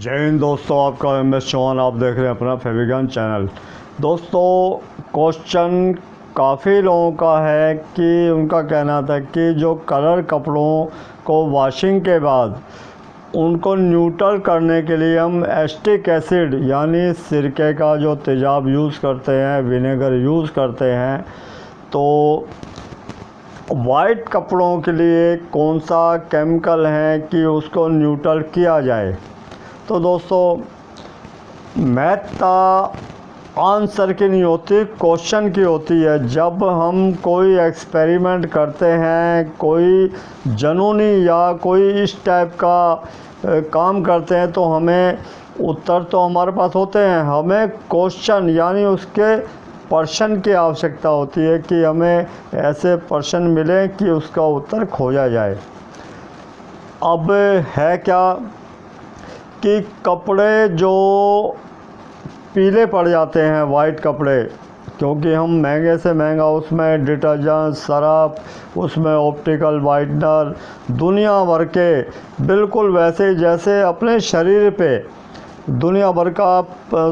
जय हिंद दोस्तों, आपका MS चौहान। आप देख रहे हैं अपना फेविगन चैनल। दोस्तों, क्वेश्चन काफ़ी लोगों का है कि उनका कहना था कि जो कलर कपड़ों को वॉशिंग के बाद उनको न्यूट्रल करने के लिए हम एसिटिक एसिड यानी सिरके का जो तेजाब यूज़ करते हैं, विनेगर यूज़ करते हैं, तो वाइट कपड़ों के लिए कौन सा केमिकल है कि उसको न्यूट्रल किया जाए। तो दोस्तों, मैथ आंसर की नहीं होती, क्वेश्चन की होती है। जब हम कोई एक्सपेरिमेंट करते हैं, कोई जनूनी या कोई इस टाइप का काम करते हैं, तो हमें उत्तर तो हमारे पास होते हैं, हमें क्वेश्चन यानी उसके प्रश्न की आवश्यकता होती है कि हमें ऐसे प्रश्न मिले कि उसका उत्तर खोजा जाए। अब है क्या कि कपड़े जो पीले पड़ जाते हैं, वाइट कपड़े, क्योंकि हम महंगे से महंगा उसमें डिटर्जेंट, सर्फ, उसमें ऑप्टिकल वाइटनर, दुनिया भर के बिल्कुल वैसे जैसे अपने शरीर पे दुनिया भर का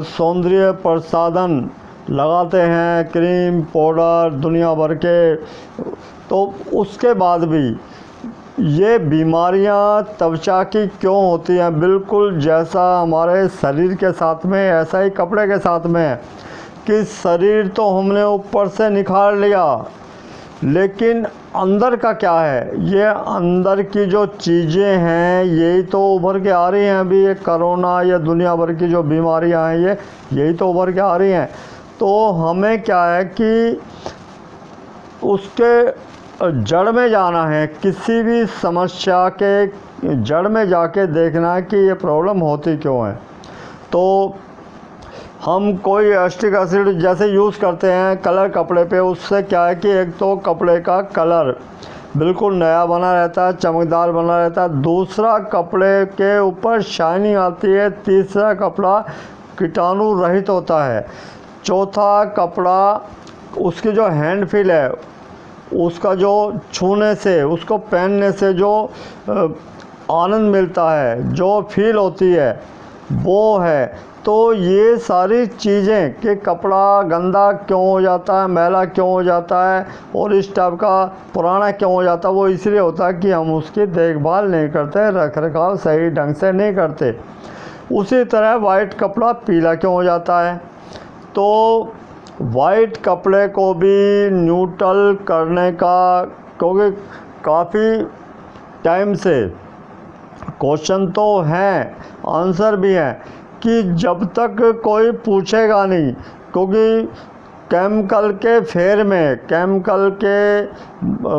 सौंदर्य प्रसाधन लगाते हैं, क्रीम पाउडर दुनिया भर के, तो उसके बाद भी ये बीमारियां त्वचा की क्यों होती हैं। बिल्कुल जैसा हमारे शरीर के साथ में, ऐसा ही कपड़े के साथ में है कि शरीर तो हमने ऊपर से निखार लिया, लेकिन अंदर का क्या है, ये अंदर की जो चीज़ें हैं यही तो उभर के आ रही हैं। अभी ये कोरोना या दुनिया भर की जो बीमारियां हैं यही तो उभर के आ रही हैं। तो हमें क्या है कि उसके जड़ में जाना है, किसी भी समस्या के जड़ में जाके देखना है कि ये प्रॉब्लम होती क्यों है। तो हम कोई एसिटिक एसिड जैसे यूज़ करते हैं कलर कपड़े पे, उससे क्या है कि एक तो कपड़े का कलर बिल्कुल नया बना रहता है, चमकदार बना रहता है, दूसरा कपड़े के ऊपर शाइनिंग आती है, तीसरा कपड़ा कीटाणु रहित होता है, चौथा कपड़ा उसकी जो हैंड फील है, उसका जो छूने से, उसको पहनने से जो आनंद मिलता है, जो फील होती है, वो है। तो ये सारी चीज़ें कि कपड़ा गंदा क्यों हो जाता है, मैला क्यों हो जाता है और इस टाइप का पुराना क्यों हो जाता है, वो इसलिए होता है कि हम उसकी देखभाल नहीं करते, रख रखाव सही ढंग से नहीं करते। उसी तरह वाइट कपड़ा पीला क्यों हो जाता है। तो वाइट कपड़े को भी न्यूट्रल करने का, क्योंकि काफ़ी टाइम से क्वेश्चन तो हैं, आंसर भी हैं, कि जब तक कोई पूछेगा नहीं, क्योंकि केमिकल के फेर में, केमिकल के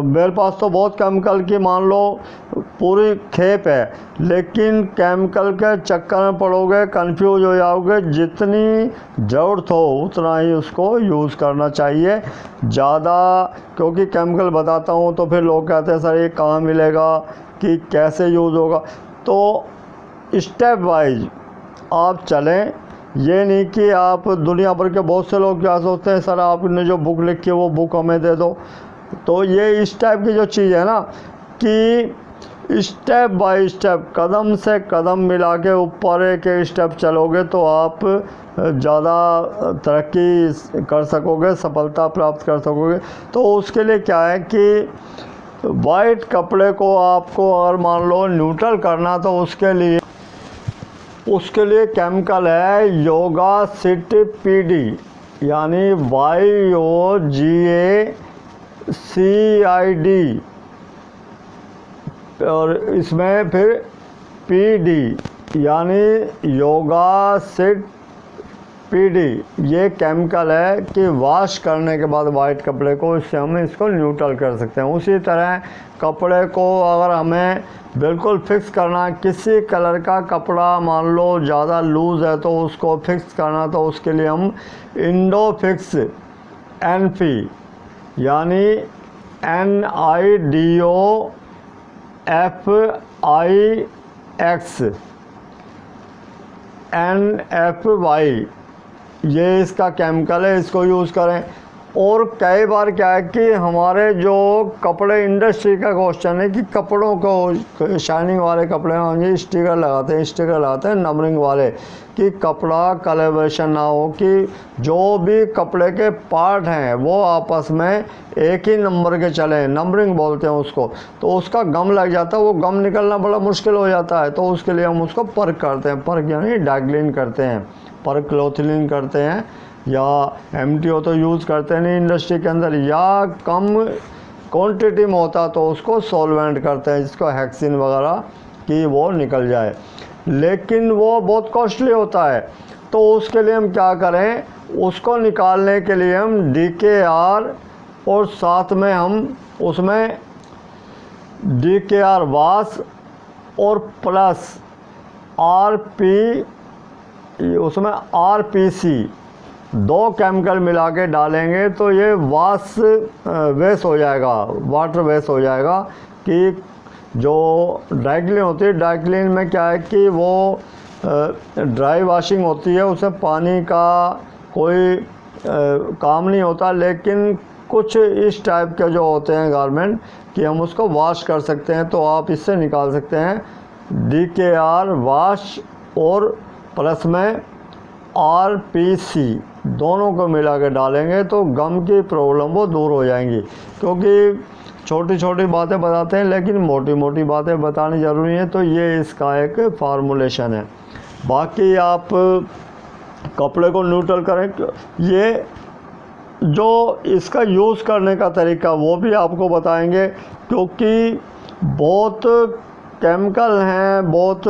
मेरे पास तो बहुत केमिकल की मान लो पूरी खेप है, लेकिन केमिकल के चक्कर में पड़ोगे, कंफ्यूज हो जाओगे। जितनी ज़रूरत हो उतना ही उसको यूज़ करना चाहिए, ज़्यादा, क्योंकि केमिकल बताता हूँ तो फिर लोग कहते हैं सर ये कहाँ मिलेगा, कि कैसे यूज़ होगा। तो स्टेप वाइज आप चलें, ये नहीं कि आप दुनिया भर के बहुत से लोग क्या सोचते हैं सर आपने जो बुक लिखी है वो बुक हमें दे दो। तो ये इस टाइप की जो चीज़ है ना कि स्टेप बाय स्टेप, कदम से कदम मिला के ऊपर एक स्टेप चलोगे तो आप ज़्यादा तरक्की कर सकोगे, सफलता प्राप्त कर सकोगे। तो उसके लिए क्या है कि वाइट कपड़े को आपको अगर मान लो न्यूट्रल करना, तो उसके लिए केमिकल है योगा सिट PD, यानी YOGACID, और इसमें फिर PD यानी योगा सिट PD। ये केमिकल है कि वॉश करने के बाद वाइट कपड़े को, इससे हम इसको न्यूट्रल कर सकते हैं। उसी तरह कपड़े को अगर हमें बिल्कुल फिक्स करना, किसी कलर का कपड़ा मान लो ज़्यादा लूज़ है तो उसको फिक्स करना, तो उसके लिए हम इंडोफिक्स NP यानी NIDOFIX NFY, ये इसका केमिकल है, इसको यूज़ करें। और कई बार क्या है कि हमारे जो कपड़े इंडस्ट्री का क्वेश्चन है कि कपड़ों को शाइनिंग वाले कपड़े होंगे, स्टिकर लगाते हैं नंबरिंग वाले कि कपड़ा कलेब्रेशन ना हो, कि जो भी कपड़े के पार्ट हैं वो आपस में एक ही नंबर के चलें, नंबरिंग बोलते हैं उसको। तो उसका गम लग जाता है, वो गम निकलना बड़ा मुश्किल हो जाता है, तो उसके लिए हम उसको पर्क करते हैं, पर्क यानी डाइक्लीन करते हैं, पर्क क्लोथिलिन करते हैं, या MTO तो यूज़ करते नहीं इंडस्ट्री के अंदर, या कम क्वांटिटी में होता तो उसको सॉल्वेंट करते हैं, जिसको हेक्सिन वगैरह कि वो निकल जाए, लेकिन वो बहुत कॉस्टली होता है। तो उसके लिए हम क्या करें, उसको निकालने के लिए हम DKR और साथ में हम उसमें DKR वाश और प्लस उसमें RPC 2 केमिकल मिला के डालेंगे तो ये वाश वेस्ट हो जाएगा, वाटर वेस्ट हो जाएगा। कि जो ड्राइक्लीन होती है, ड्राइक्लीन में क्या है कि वो ड्राई वॉशिंग होती है, उससे पानी का कोई काम नहीं होता, लेकिन कुछ इस टाइप के जो होते हैं गारमेंट कि हम उसको वॉश कर सकते हैं, तो आप इससे निकाल सकते हैं DKR वाश और प्लस में RPC दोनों को मिला के डालेंगे तो गम की प्रॉब्लम वो दूर हो जाएंगी। क्योंकि छोटी छोटी बातें बताते हैं लेकिन मोटी मोटी बातें बतानी ज़रूरी है, तो ये इसका एक फार्मूलेशन है। बाकी आप कपड़े को न्यूट्रल करें, ये जो इसका यूज़ करने का तरीका वो भी आपको बताएंगे, क्योंकि बहुत केमिकल हैं, बहुत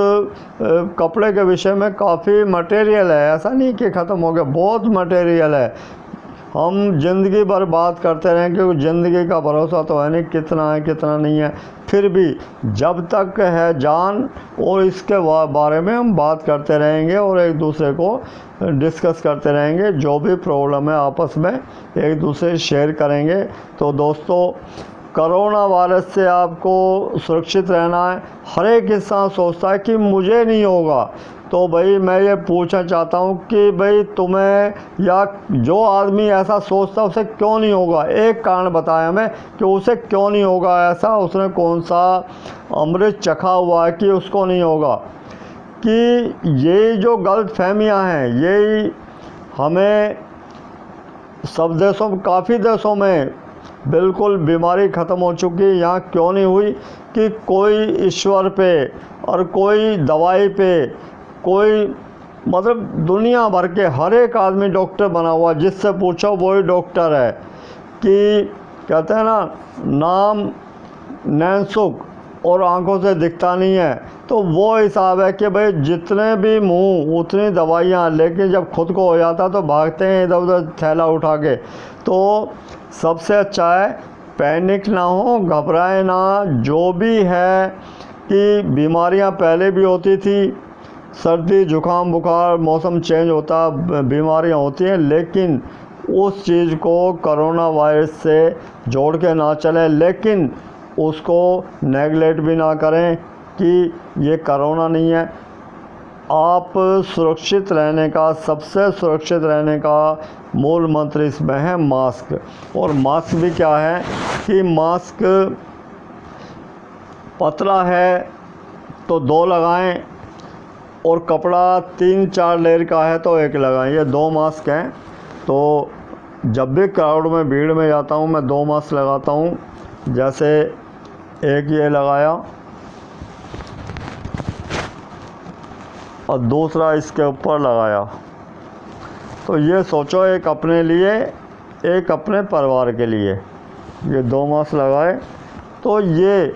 कपड़े के विषय में काफ़ी मटेरियल है, ऐसा नहीं कि ख़त्म हो गया, बहुत मटेरियल है। हम ज़िंदगी भर बात करते रहें क्योंकि ज़िंदगी का भरोसा तो है नहीं, कितना है कितना नहीं है, फिर भी जब तक है जान और इसके बारे में हम बात करते रहेंगे और एक दूसरे को डिस्कस करते रहेंगे, जो भी प्रॉब्लम है आपस में एक दूसरे शेयर करेंगे। तो दोस्तों, कोरोना वायरस से आपको सुरक्षित रहना है। हर एक इंसान सोचता है कि मुझे नहीं होगा, तो भाई मैं ये पूछना चाहता हूँ कि भाई तुम्हें या जो आदमी ऐसा सोचता है उसे क्यों नहीं होगा, एक कारण बताया हमें कि उसे क्यों नहीं होगा ऐसा, उसने कौन सा अमृत चखा हुआ है कि उसको नहीं होगा। कि ये जो गलत फहमियाँ हैं यही हमें सब देशों, काफ़ी देशों में बिल्कुल बीमारी ख़त्म हो चुकी है, यहाँ क्यों नहीं हुई कि कोई ईश्वर पे और कोई दवाई पे, कोई मतलब दुनिया भर के हर एक आदमी डॉक्टर बना हुआ, जिससे पूछो वही डॉक्टर है। कि कहते हैं ना, नाम नैनसुख और आंखों से दिखता नहीं है, तो वो हिसाब है कि भाई जितने भी मुंह उतनी दवाइयाँ, लेकिन जब खुद को हो जाता तो भागते हैं इधर उधर थैला उठा के। तो सबसे अच्छा है पैनिक ना हो, घबराए ना। जो भी है कि बीमारियां पहले भी होती थी, सर्दी जुकाम बुखार, मौसम चेंज होता बीमारियां होती हैं, लेकिन उस चीज़ को कोरोना वायरस से जोड़ के ना चलें, लेकिन उसको नेगलेक्ट भी ना करें कि ये कोरोना नहीं है। आप सुरक्षित रहने का, सबसे सुरक्षित रहने का मूल मंत्र इसमें है मास्क। और मास्क भी क्या है कि मास्क पतला है तो 2 लगाएं, और कपड़ा 3-4 लेयर का है तो 1 लगाएं। ये 2 मास्क हैं। तो जब भी क्राउड में, भीड़ में जाता हूँ मैं 2 मास्क लगाता हूँ। जैसे एक ये लगाया और दूसरा इसके ऊपर लगाया। तो ये सोचो, एक अपने लिए, एक अपने परिवार के लिए, ये 2 मास्क लगाए। तो ये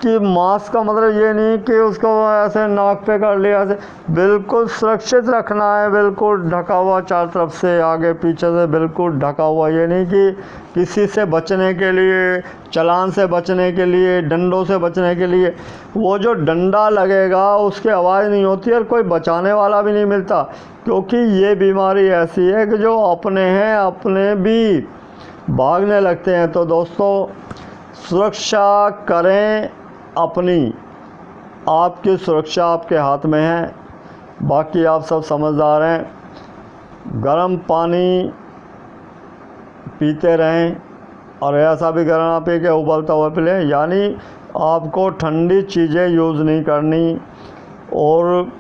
कि मास्क का मतलब ये नहीं कि उसको ऐसे नाक पे कर लिया, ऐसे बिल्कुल सुरक्षित रखना है, बिल्कुल ढका हुआ चारों तरफ से, आगे पीछे से बिल्कुल ढका हुआ। ये नहीं कि किसी से बचने के लिए, चालान से बचने के लिए, डंडों से बचने के लिए। वो जो डंडा लगेगा उसकी आवाज़ नहीं होती और कोई बचाने वाला भी नहीं मिलता, क्योंकि ये बीमारी ऐसी है कि जो अपने हैं अपने भी भागने लगते हैं। तो दोस्तों, सुरक्षा करें अपनी, आपकी सुरक्षा आपके हाथ में है। बाकी आप सब समझदार हैं। गर्म पानी पीते रहें, और ऐसा भी करना पी के उबलता हुआ पी लें। यानी आपको ठंडी चीज़ें यूज़ नहीं करनी, और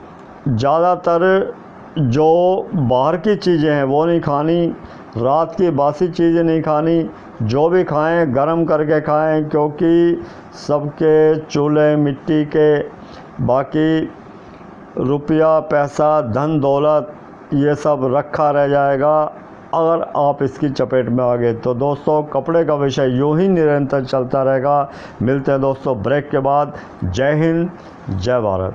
ज़्यादातर जो बाहर की चीज़ें हैं वो नहीं खानी, रात की बासी चीज़ें नहीं खानी। जो भी खाएं गरम करके खाएं, क्योंकि सबके चूल्हे मिट्टी के, बाकी रुपया पैसा धन दौलत ये सब रखा रह जाएगा अगर आप इसकी चपेट में आ गए। तो दोस्तों कपड़े का विषय यूँ ही निरंतर चलता रहेगा। मिलते हैं दोस्तों ब्रेक के बाद। जय हिंद, जय भारत।